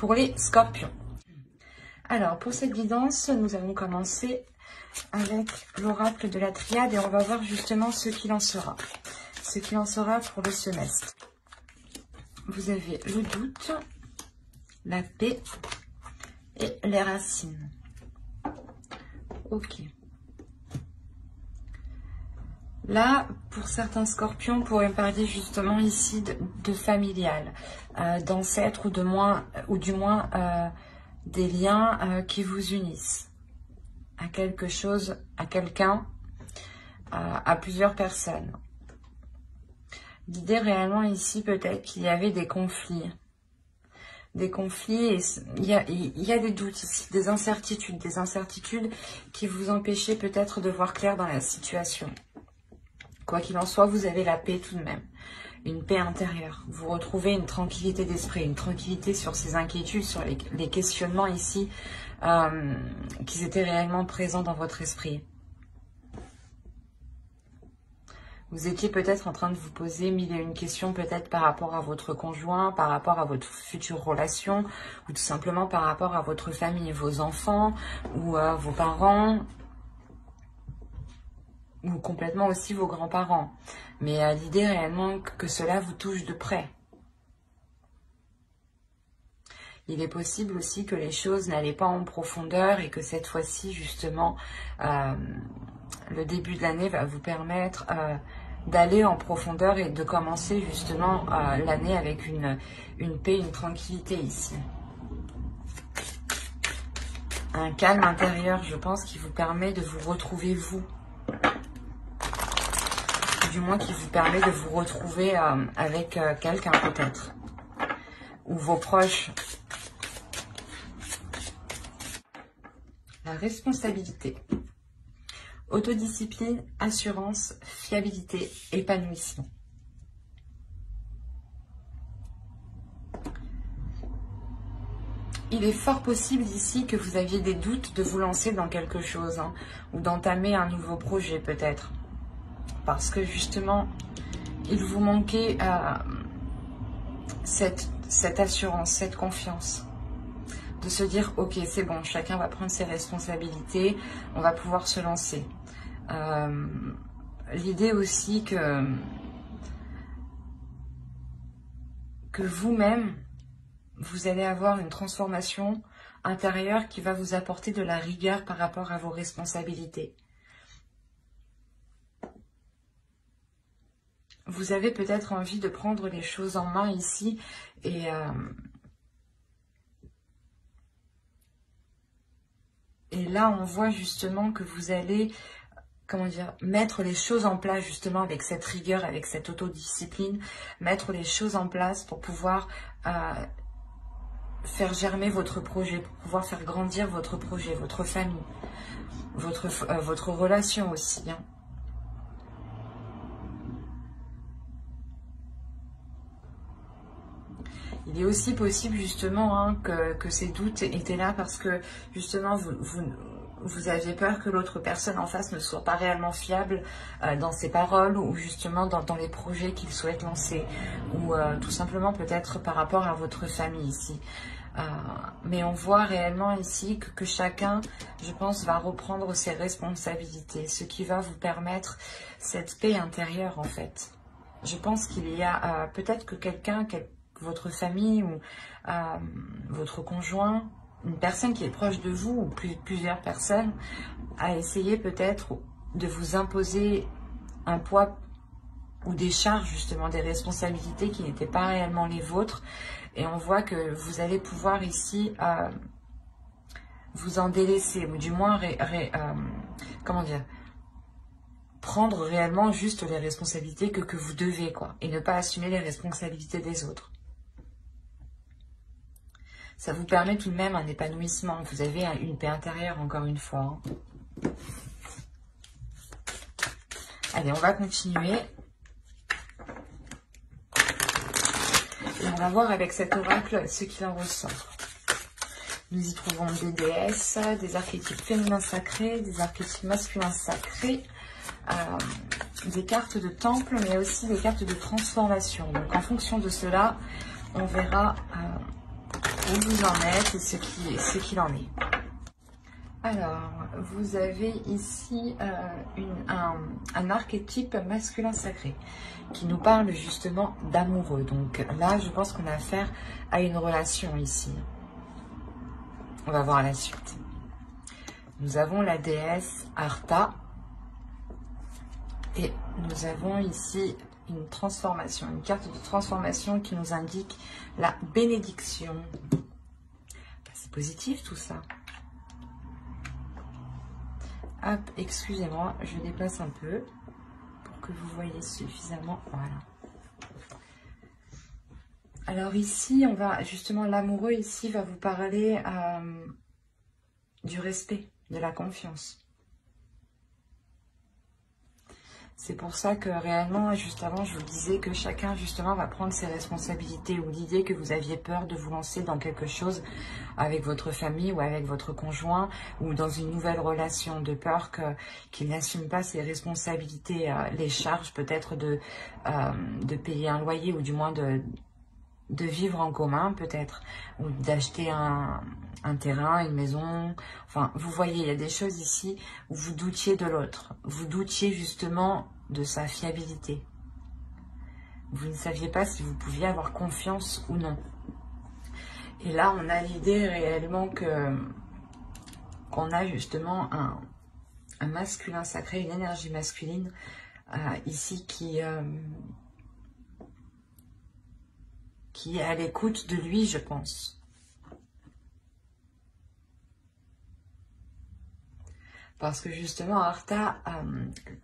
pour les scorpions. Alors, pour cette guidance, nous allons commencer avec l'oracle de la triade et on va voir justement ce qu'il en sera. Ce qu'il en sera pour le semestre. Vous avez le doute, la paix et les racines. Ok. Là, pour certains scorpions, on pourrait parler justement ici de familial, d'ancêtres ou du moins des liens qui vous unissent à quelque chose, à quelqu'un, à plusieurs personnes. L'idée réellement ici, peut-être qu'il y avait des conflits. Des conflits, et il y a des doutes ici, des incertitudes qui vous empêchaient peut-être de voir clair dans la situation. Quoi qu'il en soit, vous avez la paix tout de même, une paix intérieure. Vous retrouvez une tranquillité d'esprit, une tranquillité sur ces inquiétudes, sur les questionnements ici qui étaient réellement présents dans votre esprit. Vous étiez peut-être en train de vous poser mille et une questions, peut-être par rapport à votre conjoint, par rapport à votre future relation, ou tout simplement par rapport à votre famille, vos enfants, ou vos parents, ou complètement aussi vos grands-parents. Mais l'idée réellement que cela vous touche de près. Il est possible aussi que les choses n'allaient pas en profondeur et que cette fois-ci, justement, le début de l'année va vous permettre d'aller en profondeur et de commencer justement l'année avec une paix, une tranquillité ici. Un calme intérieur, je pense, qui vous permet de vous retrouver vous. Du moins qui vous permet de vous retrouver avec quelqu'un peut-être. Ou vos proches. La responsabilité. Autodiscipline, assurance, fiabilité, épanouissement. Il est fort possible ici que vous aviez des doutes de vous lancer dans quelque chose, hein, ou d'entamer un nouveau projet peut-être. Parce que justement, il vous manquait cette assurance, cette confiance. De se dire, ok, c'est bon, chacun va prendre ses responsabilités, on va pouvoir se lancer. L'idée aussi que vous-même, vous allez avoir une transformation intérieure qui va vous apporter de la rigueur par rapport à vos responsabilités. Vous avez peut-être envie de prendre les choses en main ici et là, on voit justement que vous allez, comment dire, mettre les choses en place justement avec cette rigueur, avec cette autodiscipline, mettre les choses en place pour pouvoir faire germer votre projet, pour pouvoir faire grandir votre projet, votre famille, votre relation aussi, hein. Il est aussi possible justement hein, que ces doutes étaient là parce que justement vous aviez peur que l'autre personne en face ne soit pas réellement fiable dans ses paroles ou justement dans les projets qu'il souhaite lancer ou tout simplement peut-être par rapport à votre famille ici. Mais on voit réellement ici que chacun, je pense, va reprendre ses responsabilités, ce qui va vous permettre cette paix intérieure en fait. Je pense qu'il y a peut-être que quelqu'un, votre famille ou votre conjoint, une personne qui est proche de vous ou plusieurs personnes, a essayé peut-être de vous imposer un poids ou des charges, justement, des responsabilités qui n'étaient pas réellement les vôtres. Et on voit que vous allez pouvoir ici vous en délaisser, ou du moins, comment dire, prendre réellement juste les responsabilités que vous devez, quoi, et ne pas assumer les responsabilités des autres. Ça vous permet tout de même un épanouissement. Vous avez une paix intérieure, encore une fois. Hein. Allez, on va continuer. Et on va voir avec cet oracle ce qu'il en ressort. Nous y trouvons des déesses, des archétypes féminins sacrés, des archétypes masculins sacrés, des cartes de temple, mais aussi des cartes de transformation. Donc en fonction de cela, on verra où vous en êtes et ce qu'il en est. Alors, vous avez ici un archétype masculin sacré qui nous parle justement d'amoureux. Donc là, je pense qu'on a affaire à une relation ici. On va voir la suite. Nous avons la déesse Arta et nous avons ici une transformation, une carte de transformation qui nous indique la bénédiction. C'est positif tout ça. Hop, excusez-moi, je déplace un peu pour que vous voyez suffisamment. Voilà. Alors ici, on va justement, l'amoureux ici va vous parler du respect, de la confiance. C'est pour ça que réellement, juste avant, je vous disais que chacun justement va prendre ses responsabilités, ou l'idée que vous aviez peur de vous lancer dans quelque chose avec votre famille ou avec votre conjoint ou dans une nouvelle relation, de peur qu'il n'assume pas ses responsabilités, les charges peut-être de payer un loyer ou du moins de vivre en commun peut-être, ou d'acheter un terrain, une maison. Enfin, vous voyez, il y a des choses ici où vous doutiez de l'autre. Vous doutiez justement de sa fiabilité. Vous ne saviez pas si vous pouviez avoir confiance ou non. Et là, on a l'idée réellement qu'on a justement un masculin sacré, une énergie masculine ici qui est à l'écoute de lui, je pense. Parce que justement, Arta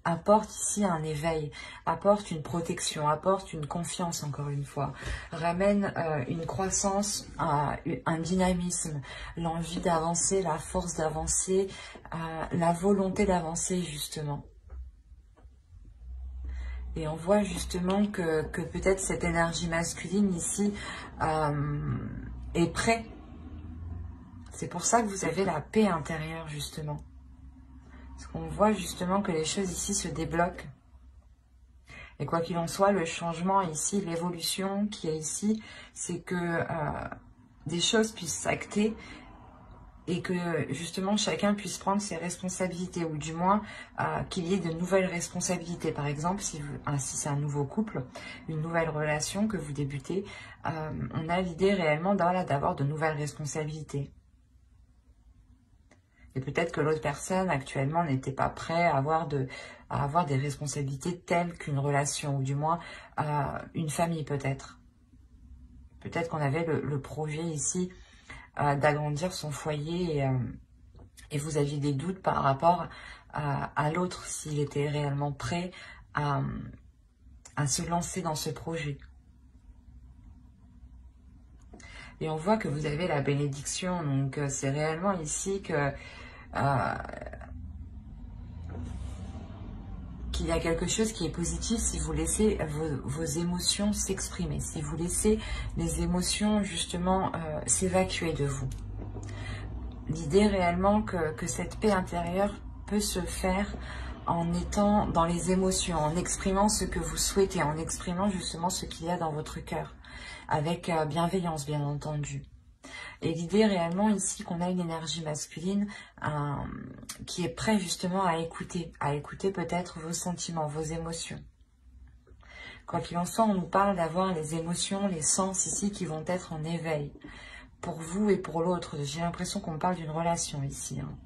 apporte ici un éveil, apporte une protection, apporte une confiance, encore une fois, ramène une croissance, un dynamisme, l'envie d'avancer, la force d'avancer, la volonté d'avancer, justement. Et on voit justement que peut-être cette énergie masculine ici est prête. C'est pour ça que vous avez la paix intérieure, justement. Parce qu'on voit justement que les choses ici se débloquent. Et quoi qu'il en soit, le changement ici, l'évolution qui est ici, c'est que des choses puissent s'acter et que justement chacun puisse prendre ses responsabilités, ou du moins qu'il y ait de nouvelles responsabilités. Par exemple, si c'est un nouveau couple, une nouvelle relation que vous débutez, on a l'idée réellement d'avoir de nouvelles responsabilités. Et peut-être que l'autre personne actuellement n'était pas prêt à avoir des responsabilités telles qu'une relation, ou du moins une famille peut-être. Peut-être qu'on avait le projet ici d'agrandir son foyer et vous aviez des doutes par rapport à l'autre, s'il était réellement prêt à se lancer dans ce projet. Et on voit que vous avez la bénédiction, donc c'est réellement ici que qu'il y a quelque chose qui est positif si vous laissez vos émotions s'exprimer, si vous laissez les émotions justement s'évacuer de vous. L'idée réellement que cette paix intérieure peut se faire en étant dans les émotions, en exprimant ce que vous souhaitez, en exprimant justement ce qu'il y a dans votre cœur, avec bienveillance bien entendu. Et l'idée réellement ici qu'on a une énergie masculine qui est prête justement à écouter peut-être vos sentiments, vos émotions. Quoi qu'il en soit, on nous parle d'avoir les émotions, les sens ici qui vont être en éveil pour vous et pour l'autre. J'ai l'impression qu'on parle d'une relation ici. Hein.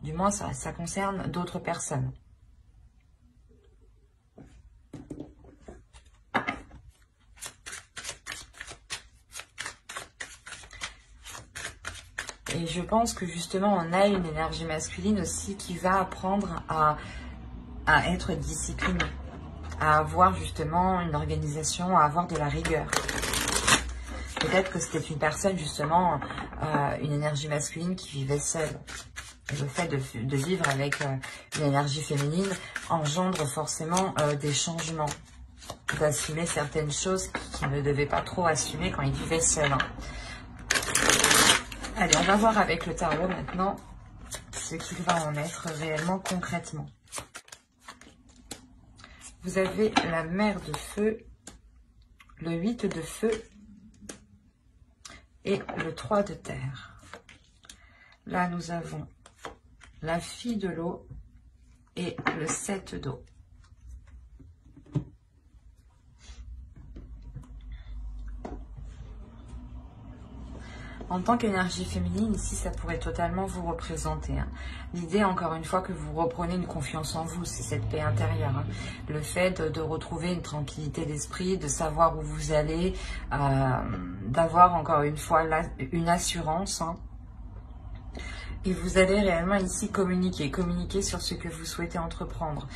Du moins, ça concerne d'autres personnes. Et je pense que justement, on a une énergie masculine aussi qui va apprendre à être disciplinée, à avoir justement une organisation, à avoir de la rigueur. Peut-être que c'était une personne justement, une énergie masculine qui vivait seule. Et le fait de vivre avec une énergie féminine engendre forcément des changements, d'assumer certaines choses qu'il ne devait pas trop assumer quand il vivait seul. Hein. Allez, on va voir avec le tarot maintenant ce qu'il va en être réellement concrètement. Vous avez la mer de feu, le 8 de feu, et le 3 de terre. Là, nous avons la fille de l'eau et le 7 d'eau. En tant qu'énergie féminine, ici, ça pourrait totalement vous représenter. Hein. L'idée, encore une fois, que vous reprenez une confiance en vous, c'est cette paix intérieure. Hein. Le fait de retrouver une tranquillité d'esprit, de savoir où vous allez, d'avoir, encore une fois, une assurance. Hein. Et vous allez réellement ici communiquer sur ce que vous souhaitez entreprendre.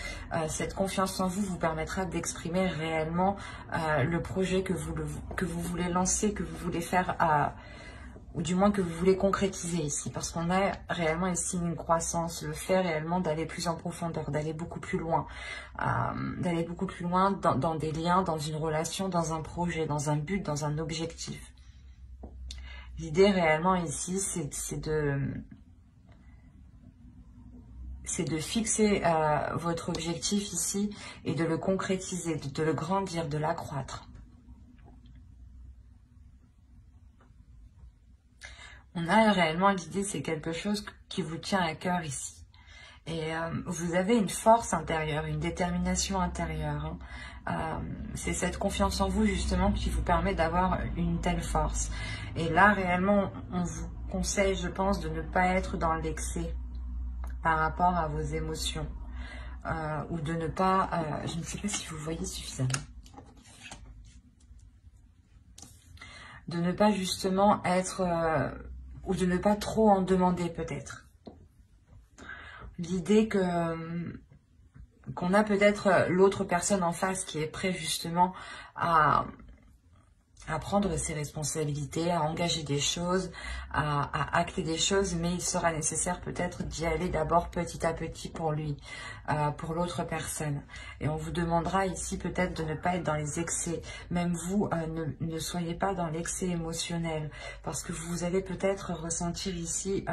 Cette confiance en vous vous permettra d'exprimer réellement le projet que vous voulez lancer, que vous voulez faire ou du moins que vous voulez concrétiser ici, parce qu'on a réellement ici une croissance, le fait réellement d'aller plus en profondeur, d'aller beaucoup plus loin, dans des liens, dans une relation, dans un projet, dans un but, dans un objectif. L'idée réellement ici, c'est de fixer votre objectif ici et de le concrétiser, de le grandir, de l'accroître. On a réellement l'idée, c'est quelque chose qui vous tient à cœur ici. Et vous avez une force intérieure, une détermination intérieure. Hein. C'est cette confiance en vous justement qui vous permet d'avoir une telle force. Et là, réellement, on vous conseille, je pense, de ne pas être dans l'excès par rapport à vos émotions. Ou de ne pas... je ne sais pas si vous voyez suffisamment. De ne pas justement être... ou de ne pas trop en demander peut-être. L'idée qu'on a peut-être l'autre personne en face qui est prêt justement à prendre ses responsabilités, à engager des choses, à acter des choses, mais il sera nécessaire peut-être d'y aller d'abord petit à petit pour lui, pour l'autre personne. Et on vous demandera ici peut-être de ne pas être dans les excès. Même vous, ne soyez pas dans l'excès émotionnel, parce que vous allez peut-être ressentir ici...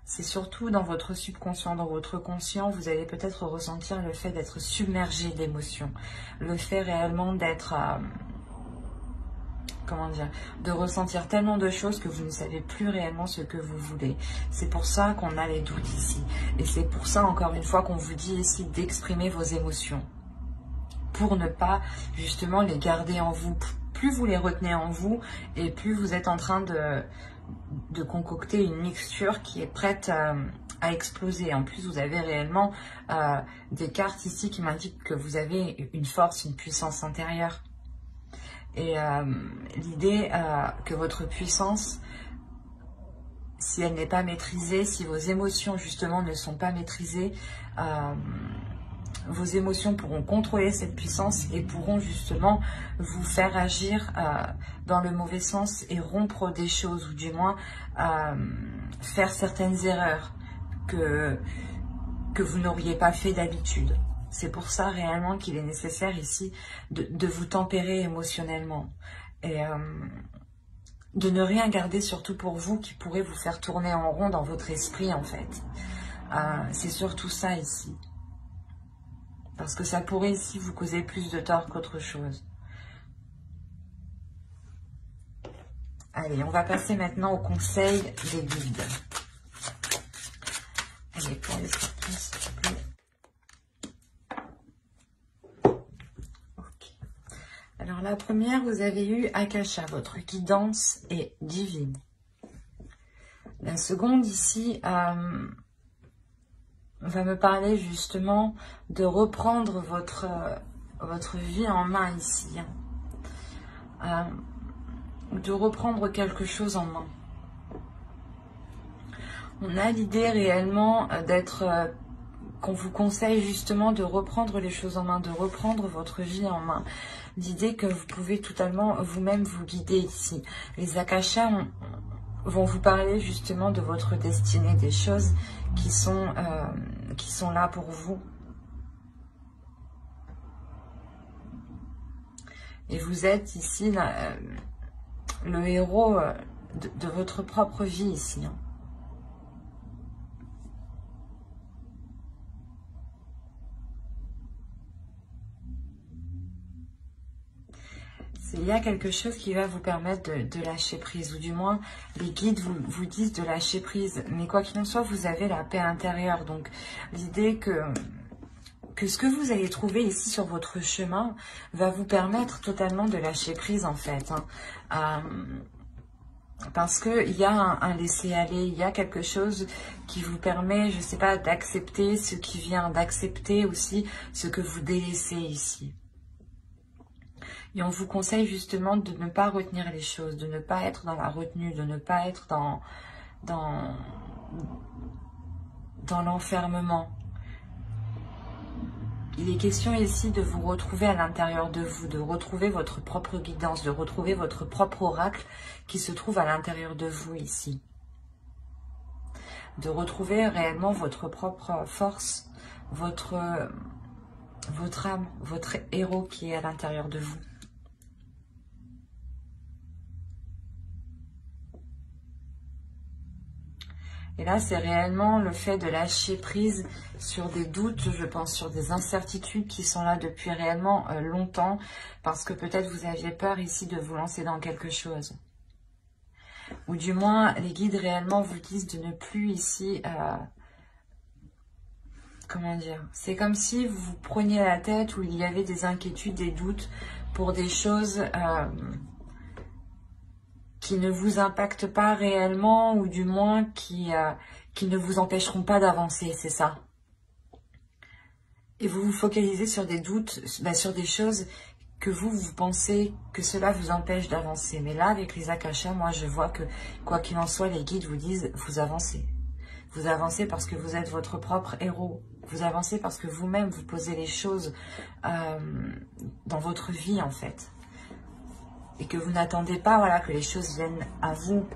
c'est surtout dans votre subconscient, dans votre conscient, vous allez peut-être ressentir le fait d'être submergé d'émotions. Le fait réellement d'être... comment dire, de ressentir tellement de choses que vous ne savez plus réellement ce que vous voulez. C'est pour ça qu'on a les doutes ici. Et c'est pour ça, encore une fois, qu'on vous dit ici d'exprimer vos émotions. Pour ne pas, justement, les garder en vous. Plus vous les retenez en vous, et plus vous êtes en train de concocter une mixture qui est prête à exploser. En plus, vous avez réellement des cartes ici qui m'indiquent que vous avez une force, une puissance intérieure. Et l'idée que votre puissance, si elle n'est pas maîtrisée, si vos émotions justement ne sont pas maîtrisées, vos émotions pourront contrôler cette puissance et pourront justement vous faire agir dans le mauvais sens et rompre des choses, ou du moins faire certaines erreurs que vous n'auriez pas fait d'habitude. C'est pour ça réellement qu'il est nécessaire ici de vous tempérer émotionnellement et de ne rien garder surtout pour vous qui pourrait vous faire tourner en rond dans votre esprit en fait. C'est surtout ça ici. Parce que ça pourrait ici vous causer plus de tort qu'autre chose. Allez, on va passer maintenant au conseil des guides. Allez, pour les cartons, s'il te plaît. Ok. Alors, la première, vous avez eu Akasha, votre guidance est divine. La seconde, ici, va me parler justement de reprendre votre vie en main ici. De reprendre quelque chose en main. On a l'idée réellement d'être... qu'on vous conseille justement de reprendre les choses en main, de reprendre votre vie en main. L'idée que vous pouvez totalement vous-même vous guider ici. Les Akashas vont vous parler justement de votre destinée, des choses qui sont là pour vous. Et vous êtes ici le héros de votre propre vie ici. Hein. il y a quelque chose qui va vous permettre de lâcher prise, ou du moins les guides vous disent de lâcher prise. Mais quoi qu'il en soit, vous avez la paix intérieure. Donc l'idée que ce que vous allez trouver ici sur votre chemin va vous permettre totalement de lâcher prise en fait. Parce qu'il y a un laisser-aller, il y a quelque chose qui vous permet, je ne sais pas, d'accepter ce qui vient, d'accepter aussi ce que vous délaissez ici. Et on vous conseille justement de ne pas retenir les choses, de ne pas être dans la retenue, de ne pas être dans l'enfermement. Il est question ici de vous retrouver à l'intérieur de vous, de retrouver votre propre guidance, de retrouver votre propre oracle qui se trouve à l'intérieur de vous ici. De retrouver réellement votre propre force, votre âme, votre héros qui est à l'intérieur de vous. Et là, c'est réellement le fait de lâcher prise sur des doutes, je pense, sur des incertitudes qui sont là depuis réellement longtemps, parce que peut-être vous aviez peur ici de vous lancer dans quelque chose. Ou du moins, les guides réellement vous disent de ne plus ici... comment dire? C'est comme si vous vous preniez la tête, où il y avait des inquiétudes, des doutes pour des choses... qui ne vous impactent pas réellement, ou du moins qui ne vous empêcheront pas d'avancer, c'est ça. Et vous vous focalisez sur des doutes, sur des choses que vous pensez que cela vous empêche d'avancer. Mais là, avec les akashas, moi je vois que, quoi qu'il en soit, les guides vous disent, vous avancez. Vous avancez parce que vous êtes votre propre héros. Vous avancez parce que vous-même, vous posez les choses dans votre vie, en fait. Et que vous n'attendez pas, voilà, que les choses viennent à vous.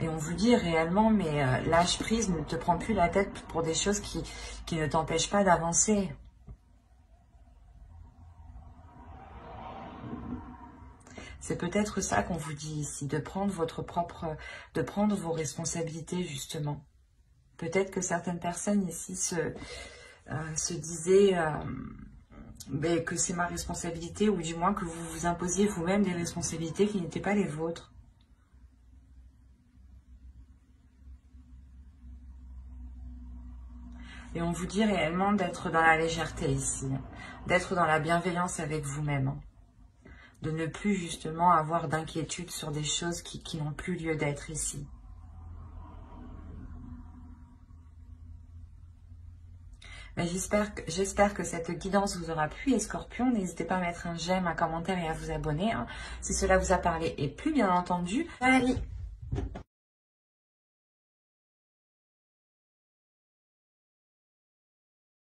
Et on vous dit réellement, mais lâche prise, ne te prends plus la tête pour des choses qui ne t'empêchent pas d'avancer. C'est peut-être ça qu'on vous dit ici, de prendre de prendre vos responsabilités justement. Peut-être que certaines personnes ici se disaient... que c'est ma responsabilité, ou du moins que vous vous imposiez vous-même des responsabilités qui n'étaient pas les vôtres. Et on vous dit réellement d'être dans la légèreté ici, d'être dans la bienveillance avec vous-même, de ne plus justement avoir d'inquiétude sur des choses qui n'ont plus lieu d'être ici. J'espère que cette guidance vous aura plu, les scorpions. N'hésitez pas à mettre un j'aime, un commentaire et à vous abonner, si cela vous a parlé. Et plus bien entendu, allez!